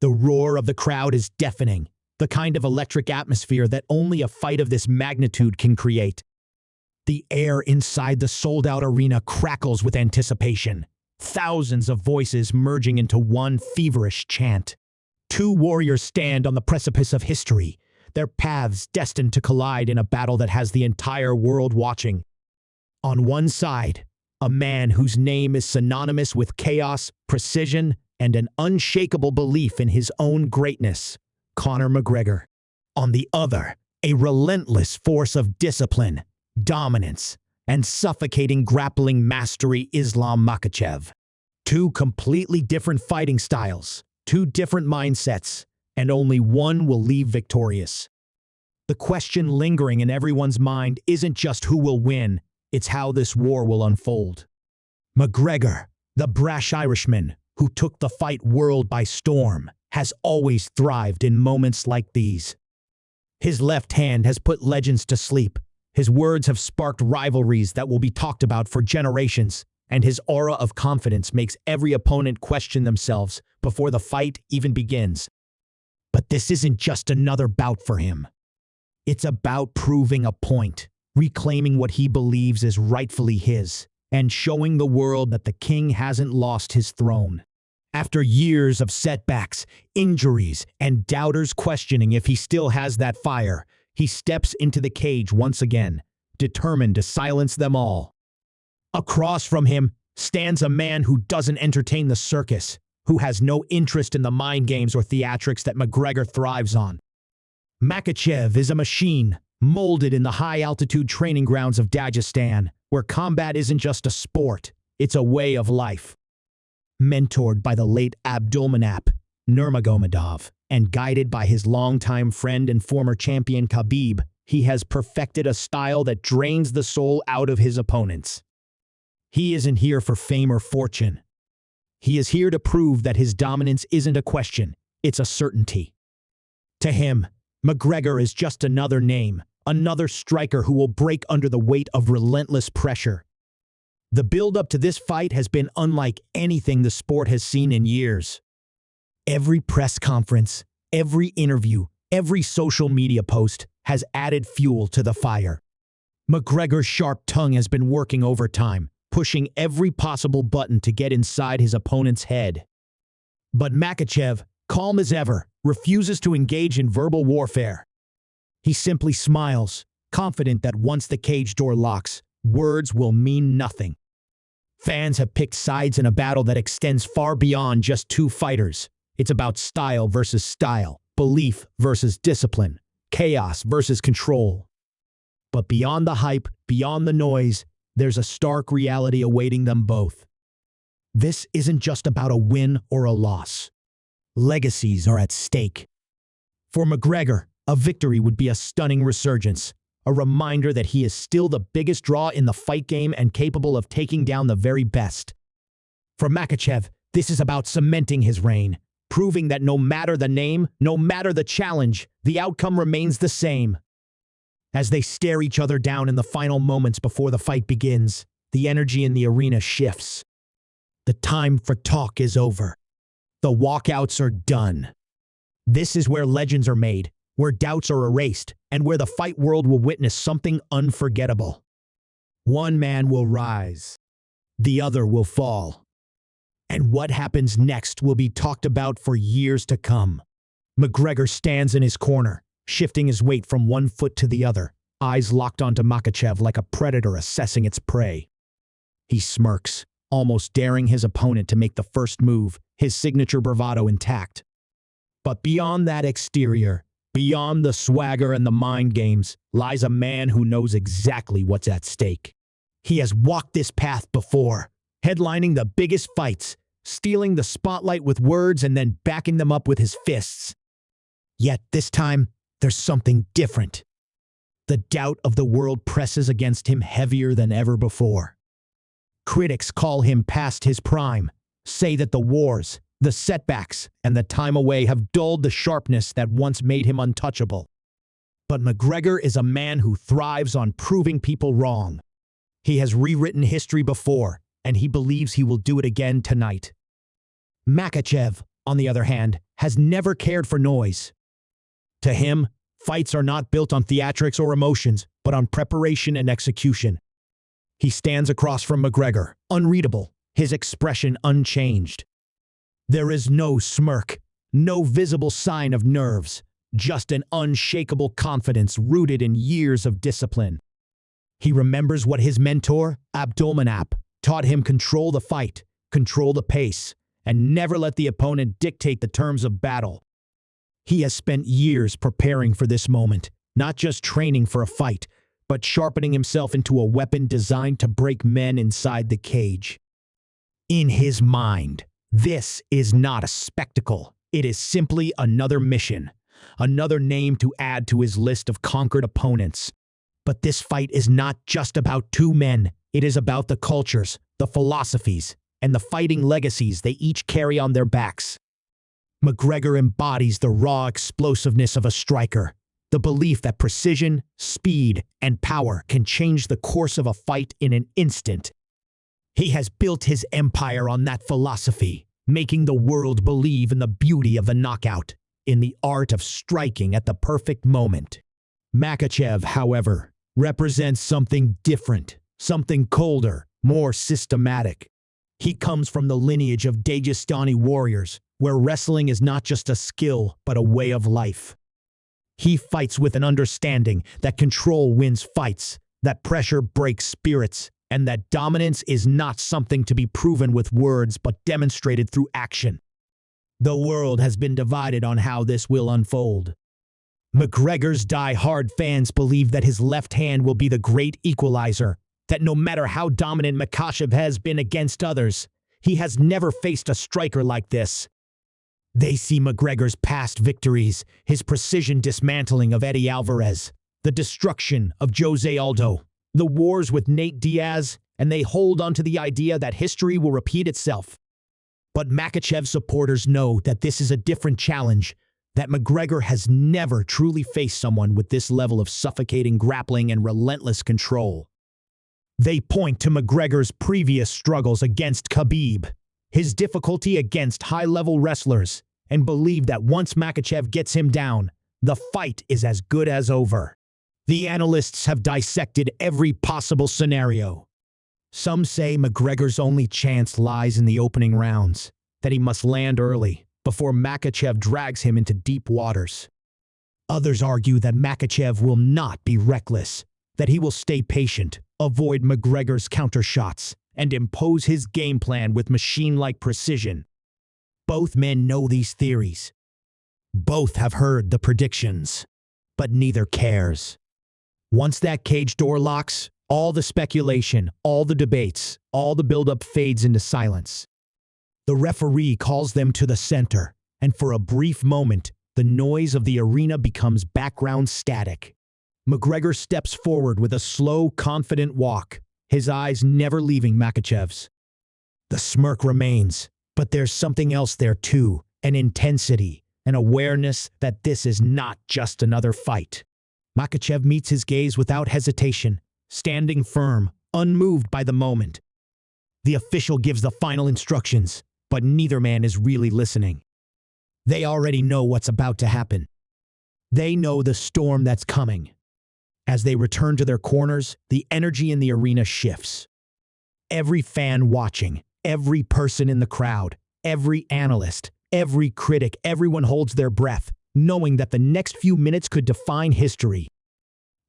The roar of the crowd is deafening, the kind of electric atmosphere that only a fight of this magnitude can create. The air inside the sold-out arena crackles with anticipation, thousands of voices merging into one feverish chant. Two warriors stand on the precipice of history, their paths destined to collide in a battle that has the entire world watching. On one side, a man whose name is synonymous with chaos, precision, and an unshakable belief in his own greatness, Conor McGregor. On the other, a relentless force of discipline, dominance, and suffocating grappling mastery, Islam Makhachev. Two completely different fighting styles, two different mindsets, and only one will leave victorious. The question lingering in everyone's mind isn't just who will win, it's how this war will unfold. McGregor, the brash Irishman who took the fight world by storm, has always thrived in moments like these. His left hand has put legends to sleep, his words have sparked rivalries that will be talked about for generations, and his aura of confidence makes every opponent question themselves before the fight even begins. But this isn't just another bout for him. It's about proving a point, reclaiming what he believes is rightfully his, and showing the world that the king hasn't lost his throne. After years of setbacks, injuries, and doubters questioning if he still has that fire, he steps into the cage once again, determined to silence them all. Across from him stands a man who doesn't entertain the circus, who has no interest in the mind games or theatrics that McGregor thrives on. Makhachev is a machine, molded in the high-altitude training grounds of Dagestan, where combat isn't just a sport, it's a way of life. Mentored by the late Khabib Nurmagomedov and guided by his longtime friend and former champion Khabib, he has perfected a style that drains the soul out of his opponents. He isn't here for fame or fortune. He is here to prove that his dominance isn't a question, it's a certainty. To him, McGregor is just another name, another striker who will break under the weight of relentless pressure. The build-up to this fight has been unlike anything the sport has seen in years. Every press conference, every interview, every social media post has added fuel to the fire. McGregor's sharp tongue has been working overtime, pushing every possible button to get inside his opponent's head. But Makhachev, calm as ever, refuses to engage in verbal warfare. He simply smiles, confident that once the cage door locks, words will mean nothing. Fans have picked sides in a battle that extends far beyond just two fighters. It's about style versus style, belief versus discipline, chaos versus control. But beyond the hype, beyond the noise, there's a stark reality awaiting them both. This isn't just about a win or a loss. Legacies are at stake. For McGregor, a victory would be a stunning resurgence, a reminder that he is still the biggest draw in the fight game and capable of taking down the very best. For Makhachev, this is about cementing his reign, proving that no matter the name, no matter the challenge, the outcome remains the same. As they stare each other down in the final moments before the fight begins, the energy in the arena shifts. The time for talk is over. The walkouts are done. This is where legends are made, where doubts are erased, and where the fight world will witness something unforgettable. One man will rise, the other will fall. And what happens next will be talked about for years to come. McGregor stands in his corner, shifting his weight from one foot to the other, eyes locked onto Makhachev like a predator assessing its prey. He smirks, almost daring his opponent to make the first move, his signature bravado intact. But beyond that exterior, beyond the swagger and the mind games, lies a man who knows exactly what's at stake. He has walked this path before, headlining the biggest fights, stealing the spotlight with words and then backing them up with his fists. Yet this time, there's something different. The doubt of the world presses against him heavier than ever before. Critics call him past his prime, say that the wars, the setbacks, and the time away have dulled the sharpness that once made him untouchable. But McGregor is a man who thrives on proving people wrong. He has rewritten history before, and he believes he will do it again tonight. Makhachev, on the other hand, has never cared for noise. To him, fights are not built on theatrics or emotions, but on preparation and execution. He stands across from McGregor, unreadable, his expression unchanged. There is no smirk, no visible sign of nerves, just an unshakable confidence rooted in years of discipline. He remembers what his mentor, Abdulmanap, taught him: control the fight, control the pace, and never let the opponent dictate the terms of battle. He has spent years preparing for this moment, not just training for a fight, but sharpening himself into a weapon designed to break men inside the cage. In his mind, this is not a spectacle. It is simply another mission, another name to add to his list of conquered opponents. But this fight is not just about two men. It is about the cultures, the philosophies, and the fighting legacies they each carry on their backs. McGregor embodies the raw explosiveness of a striker, the belief that precision, speed, and power can change the course of a fight in an instant. He has built his empire on that philosophy, making the world believe in the beauty of the knockout, in the art of striking at the perfect moment. Makhachev, however, represents something different, something colder, more systematic. He comes from the lineage of Dagestani warriors, where wrestling is not just a skill, but a way of life. He fights with an understanding that control wins fights, that pressure breaks spirits, and that dominance is not something to be proven with words but demonstrated through action. The world has been divided on how this will unfold. McGregor's die-hard fans believe that his left hand will be the great equalizer, that no matter how dominant Makhachev has been against others, he has never faced a striker like this. They see McGregor's past victories, his precision dismantling of Eddie Alvarez, the destruction of Jose Aldo, the wars with Nate Diaz, and they hold on to the idea that history will repeat itself. But Makhachev supporters know that this is a different challenge, that McGregor has never truly faced someone with this level of suffocating grappling and relentless control. They point to McGregor's previous struggles against Khabib, his difficulty against high-level wrestlers, and believe that once Makhachev gets him down, the fight is as good as over. The analysts have dissected every possible scenario. Some say McGregor's only chance lies in the opening rounds, that he must land early, before Makhachev drags him into deep waters. Others argue that Makhachev will not be reckless, that he will stay patient, avoid McGregor's countershots, and impose his game plan with machine-like precision. Both men know these theories. Both have heard the predictions, but neither cares. Once that cage door locks, all the speculation, all the debates, all the buildup fades into silence. The referee calls them to the center, and for a brief moment, the noise of the arena becomes background static. McGregor steps forward with a slow, confident walk, his eyes never leaving Makhachev's. The smirk remains, but there's something else there too, an intensity, an awareness that this is not just another fight. Makhachev meets his gaze without hesitation, standing firm, unmoved by the moment. The official gives the final instructions, but neither man is really listening. They already know what's about to happen. They know the storm that's coming. As they return to their corners, the energy in the arena shifts. Every fan watching, every person in the crowd, every analyst, every critic, everyone holds their breath, knowing that the next few minutes could define history.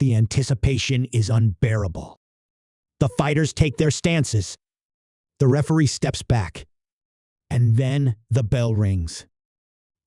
The anticipation is unbearable. The fighters take their stances. The referee steps back. And then the bell rings.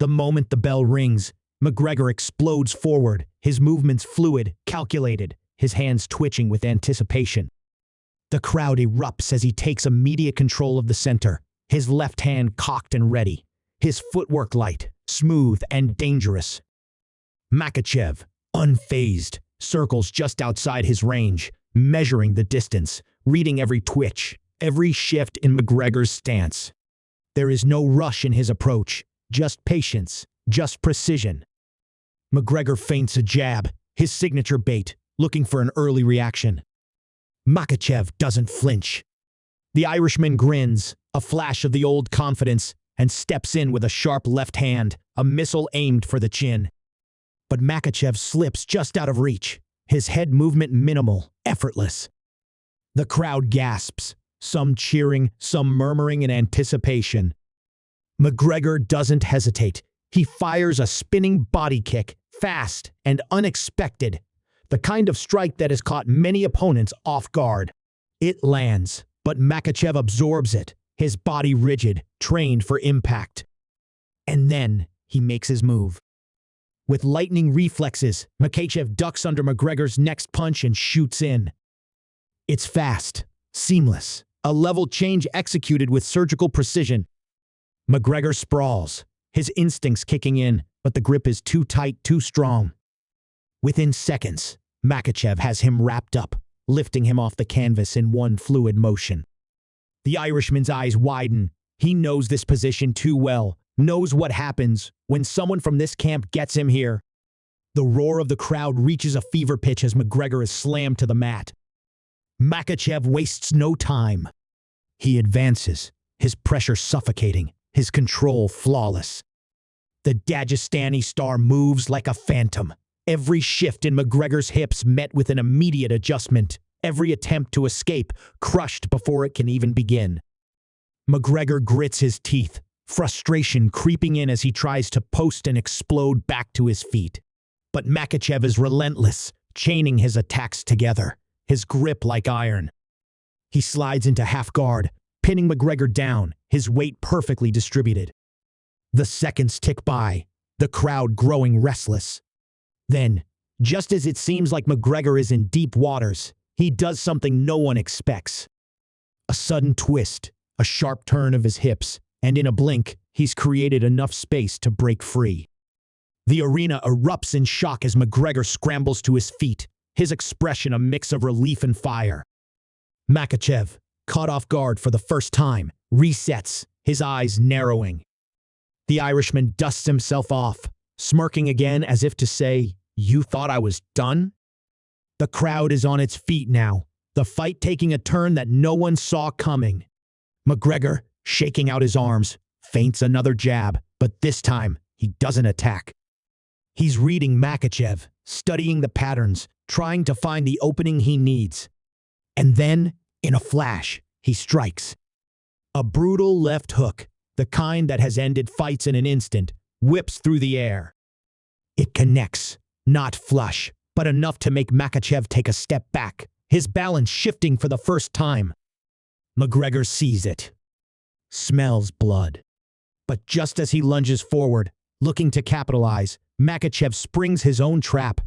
The moment the bell rings, McGregor explodes forward, his movements fluid, calculated, his hands twitching with anticipation. The crowd erupts as he takes immediate control of the center, his left hand cocked and ready, his footwork light, smooth, and dangerous. Makhachev, unfazed, circles just outside his range, measuring the distance, reading every twitch, every shift in McGregor's stance. There is no rush in his approach, just patience, just precision. McGregor feints a jab, his signature bait, looking for an early reaction. Makhachev doesn't flinch. The Irishman grins, a flash of the old confidence, and steps in with a sharp left hand, a missile aimed for the chin. But Makhachev slips just out of reach, his head movement minimal, effortless. The crowd gasps, some cheering, some murmuring in anticipation. McGregor doesn't hesitate. He fires a spinning body kick, fast and unexpected, the kind of strike that has caught many opponents off guard. It lands, but Makhachev absorbs it, his body rigid, trained for impact. And then he makes his move. With lightning reflexes, Makhachev ducks under McGregor's next punch and shoots in. It's fast, seamless, a level change executed with surgical precision. McGregor sprawls, his instincts kicking in, but the grip is too tight, too strong. Within seconds, Makhachev has him wrapped up, lifting him off the canvas in one fluid motion. The Irishman's eyes widen. He knows this position too well, knows what happens when someone from this camp gets him here. The roar of the crowd reaches a fever pitch as McGregor is slammed to the mat. Makhachev wastes no time. He advances, his pressure suffocating, his control flawless. The Dagestani star moves like a phantom. Every shift in McGregor's hips met with an immediate adjustment, every attempt to escape crushed before it can even begin. McGregor grits his teeth, frustration creeping in as he tries to post and explode back to his feet. But Makhachev is relentless, chaining his attacks together, his grip like iron. He slides into half guard, pinning McGregor down, his weight perfectly distributed. The seconds tick by, the crowd growing restless. Then, just as it seems like McGregor is in deep waters, he does something no one expects. A sudden twist, a sharp turn of his hips, and in a blink, he's created enough space to break free. The arena erupts in shock as McGregor scrambles to his feet, his expression a mix of relief and fire. Makhachev, caught off guard for the first time, resets, his eyes narrowing. The Irishman dusts himself off, smirking again as if to say, "You thought I was done?" The crowd is on its feet now, the fight taking a turn that no one saw coming. McGregor, shaking out his arms, feints another jab, but this time he doesn't attack. He's reading Makhachev, studying the patterns, trying to find the opening he needs. And then, in a flash, he strikes. A brutal left hook, the kind that has ended fights in an instant, whips through the air. It connects, not flush, but enough to make Makhachev take a step back, his balance shifting for the first time. McGregor sees it, smells blood. But just as he lunges forward, looking to capitalize, Makhachev springs his own trap.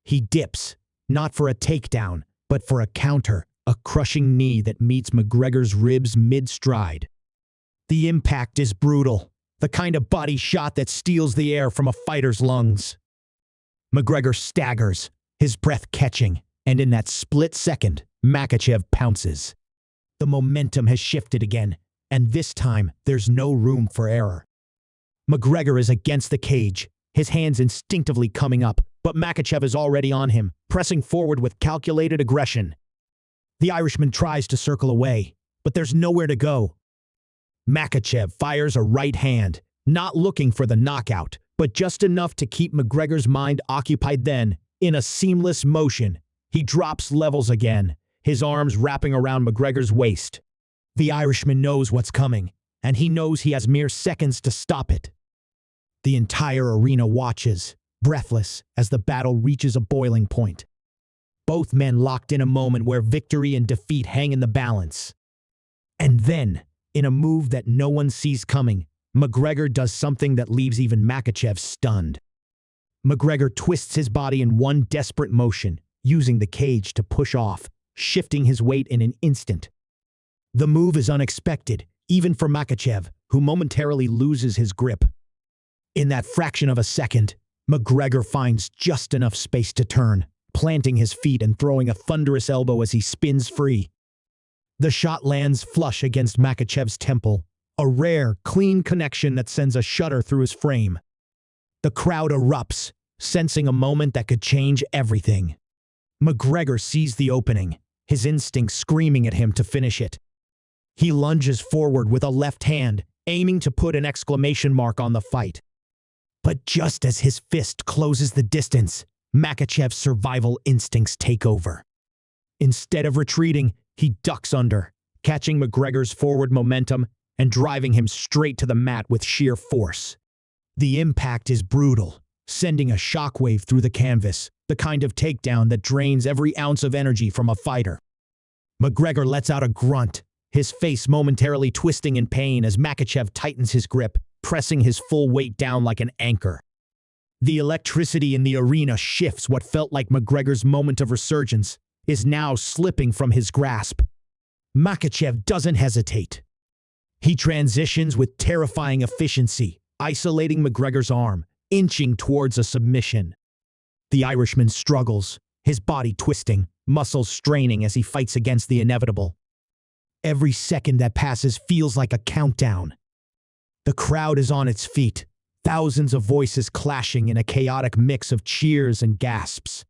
He dips, not for a takedown, but for a counter, a crushing knee that meets McGregor's ribs mid-stride. The impact is brutal, the kind of body shot that steals the air from a fighter's lungs. McGregor staggers, his breath catching, and in that split second, Makhachev pounces. The momentum has shifted again, and this time there's no room for error. McGregor is against the cage, his hands instinctively coming up, but Makhachev is already on him, pressing forward with calculated aggression. The Irishman tries to circle away, but there's nowhere to go. Makhachev fires a right hand, not looking for the knockout, but just enough to keep McGregor's mind occupied. Then, in a seamless motion, he drops levels again, his arms wrapping around McGregor's waist. The Irishman knows what's coming, and he knows he has mere seconds to stop it. The entire arena watches, breathless, as the battle reaches a boiling point. Both men locked in a moment where victory and defeat hang in the balance. And then, in a move that no one sees coming, McGregor does something that leaves even Makhachev stunned. McGregor twists his body in one desperate motion, using the cage to push off, shifting his weight in an instant. The move is unexpected, even for Makhachev, who momentarily loses his grip. In that fraction of a second, McGregor finds just enough space to turn, planting his feet and throwing a thunderous elbow as he spins free. The shot lands flush against Makhachev's temple, a rare, clean connection that sends a shudder through his frame. The crowd erupts, sensing a moment that could change everything. McGregor sees the opening, his instincts screaming at him to finish it. He lunges forward with a left hand, aiming to put an exclamation mark on the fight. But just as his fist closes the distance, Makhachev's survival instincts take over. Instead of retreating, he ducks under, catching McGregor's forward momentum and driving him straight to the mat with sheer force. The impact is brutal, sending a shockwave through the canvas, the kind of takedown that drains every ounce of energy from a fighter. McGregor lets out a grunt, his face momentarily twisting in pain as Makhachev tightens his grip, pressing his full weight down like an anchor. The electricity in the arena shifts. What felt like McGregor's moment of resurgence is now slipping from his grasp. Makhachev doesn't hesitate. He transitions with terrifying efficiency, isolating McGregor's arm, inching towards a submission. The Irishman struggles, his body twisting, muscles straining as he fights against the inevitable. Every second that passes feels like a countdown. The crowd is on its feet, thousands of voices clashing in a chaotic mix of cheers and gasps.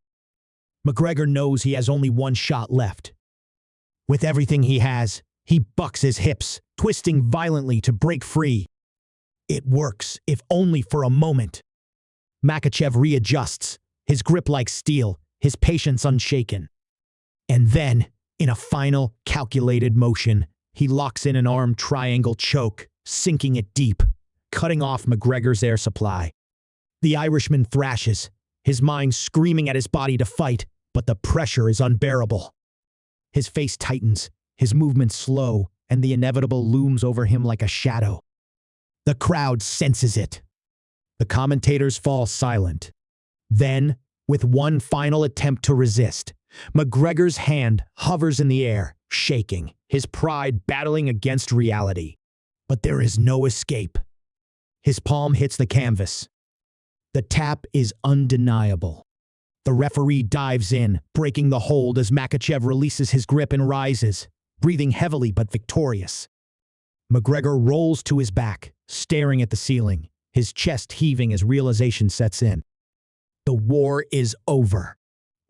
McGregor knows he has only one shot left. With everything he has, he bucks his hips, twisting violently to break free. It works, if only for a moment. Makhachev readjusts, his grip like steel, his patience unshaken. And then, in a final, calculated motion, he locks in an arm triangle choke, sinking it deep, cutting off McGregor's air supply. The Irishman thrashes, his mind screaming at his body to fight, but the pressure is unbearable. His face tightens, his movements slow, and the inevitable looms over him like a shadow. The crowd senses it. The commentators fall silent. Then, with one final attempt to resist, McGregor's hand hovers in the air, shaking, his pride battling against reality. But there is no escape. His palm hits the canvas. The tap is undeniable. The referee dives in, breaking the hold as Makhachev releases his grip and rises, breathing heavily but victorious. McGregor rolls to his back, staring at the ceiling, his chest heaving as realization sets in. The war is over.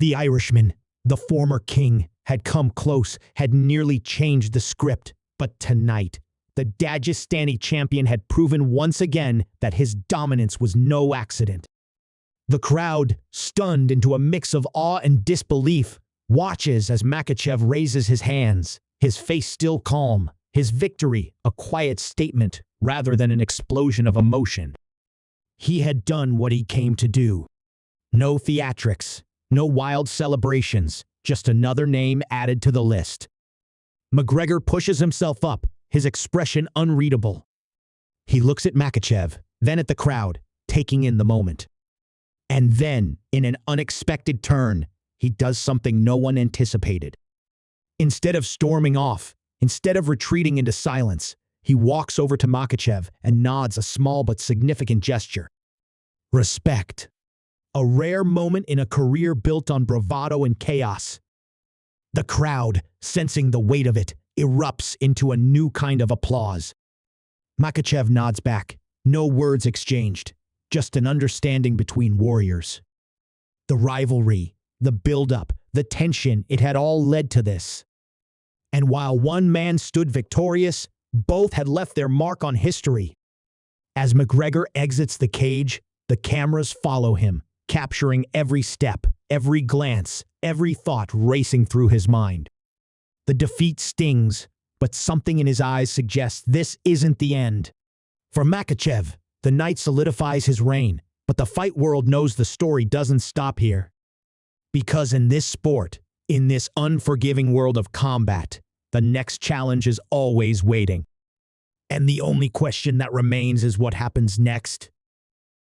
The Irishman, the former king, had come close, had nearly changed the script, but tonight, the Dagestani champion had proven once again that his dominance was no accident. The crowd, stunned into a mix of awe and disbelief, watches as Makhachev raises his hands, his face still calm, his victory a quiet statement rather than an explosion of emotion. He had done what he came to do. No theatrics, no wild celebrations, just another name added to the list. McGregor pushes himself up, his expression unreadable. He looks at Makhachev, then at the crowd, taking in the moment. And then, in an unexpected turn, he does something no one anticipated. Instead of storming off, instead of retreating into silence, he walks over to Makhachev and nods a small but significant gesture. Respect. A rare moment in a career built on bravado and chaos. The crowd, sensing the weight of it, erupts into a new kind of applause. Makhachev nods back, no words exchanged, just an understanding between warriors. The rivalry, the build-up, the tension, it had all led to this. And while one man stood victorious, both had left their mark on history. As McGregor exits the cage, the cameras follow him, capturing every step, every glance, every thought racing through his mind. The defeat stings, but something in his eyes suggests this isn't the end. For Makhachev, the night solidifies his reign, but the fight world knows the story doesn't stop here. Because in this sport, in this unforgiving world of combat, the next challenge is always waiting. And the only question that remains is what happens next.